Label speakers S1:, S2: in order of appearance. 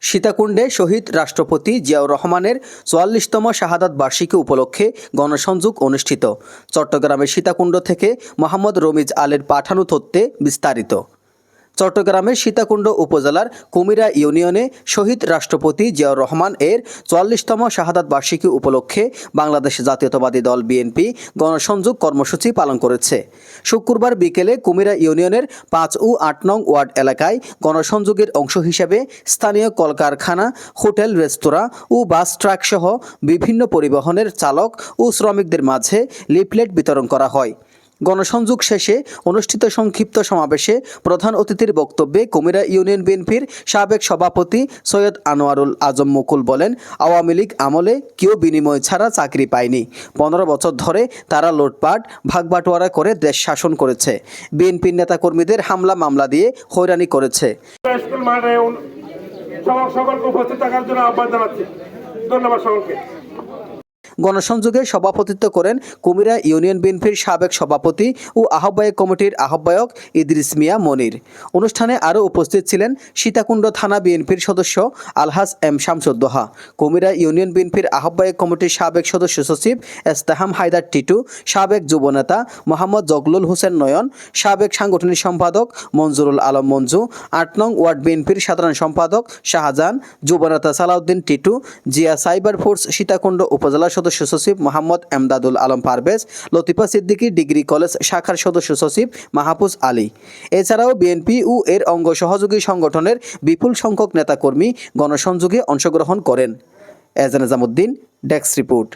S1: সীতাকুণ্ডে শহীদ রাষ্ট্রপতি জিয়াউর রহমানের ৪৪তম শাহাদাত বার্ষিকী উপলক্ষে গণসংযোগ অনুষ্ঠিত। চট্টগ্রামের সীতাকুণ্ড থেকে মোহাম্মদ রমিজ আলের পাঠানো তথ্যে বিস্তারিত। চট্টগ্রামের সীতাকুণ্ড উপজেলার কুমিরা ইউনিয়নে শহীদ রাষ্ট্রপতি জিয়াউর রহমান এর ৪৪তম শাহাদাত বার্ষিকী উপলক্ষে বাংলাদেশ জাতীয়তাবাদী দল বিএনপি গণসংযোগ কর্মসূচি পালন করেছে। শুক্রবার বিকেলে কুমিরা ইউনিয়নের ৫ ও ৮ নং ওয়ার্ড এলাকায় গণসংযোগের অংশ হিসেবে স্থানীয় কলকারখানা, হোটেল, রেস্তোরাঁ ও বাস ট্রাক সহ বিভিন্ন পরিবহনের চালক ও শ্রমিকদের মাঝে লিফলেট বিতরণ করা হয়। গণসংযোগ শেষে অনুষ্ঠিত সংক্ষিপ্ত সমাবেশে প্রধান অতিথির বক্তব্যে কুমিরা ইউনিয়ন বিএনপির সাবেক সভাপতি সৈয়দ আনোয়ারুল আজম মুকুল বলেন, আওয়ামী লীগ আমলে কেউ বিনিময় ছাড়া চাকরি পায়নি। ১৫ বছর ধরে তারা লুটপাট, ভাগবাটোয়ারা করে দেশ শাসন করেছে। বিএনপির নেতাকর্মীদের হামলা মামলা দিয়ে হয়রানি করেছে। গণসংযোগে সভাপতিত্ব করেন কুমিরা ইউনিয়ন বিএনপির সাবেক সভাপতি ও আহ্বায়ক কমিটির আহ্বায়ক ইদ্রিস মিয়া মনির। অনুষ্ঠানে আরও উপস্থিত ছিলেন সীতাকুণ্ড থানা বিএনপির সদস্য আলহাজ এম শামসুদ্দোহা, কুমিরা ইউনিয়ন বিএনপির আহ্বায়ক কমিটির সাবেক সদস্য সচিব এস্তেহাম হায়দার টিটু, সাবেক যুবনেতা মোহাম্মদ জগলুল হোসেন নয়ন, সাবেক সাংগঠনিক সম্পাদক মঞ্জুরুল আলম মঞ্জু, ৮ নং ওয়ার্ড বিএনপির সাধারণ সম্পাদক শাহজাহান, যুবনেতা সালাউদ্দিন টিটু, জিয়া সাইবার ফোর্স সীতাকুণ্ড উপজেলা সদস্য সচিব মোহাম্মদ এমদাদুল আলম পারভেজ, লতিফা সিদ্দিকী ডিগ্রি কলেজ শাখার সদস্য সচিব মাহফুজ আলী। এছাড়াও বিএনপি ও এর অঙ্গ সহযোগী সংগঠনের বিপুল সংখ্যক নেতাকর্মী গণসংযোগে অংশগ্রহণ করেন। এজান নিজামুদ্দিন, ডেস্ক রিপোর্ট।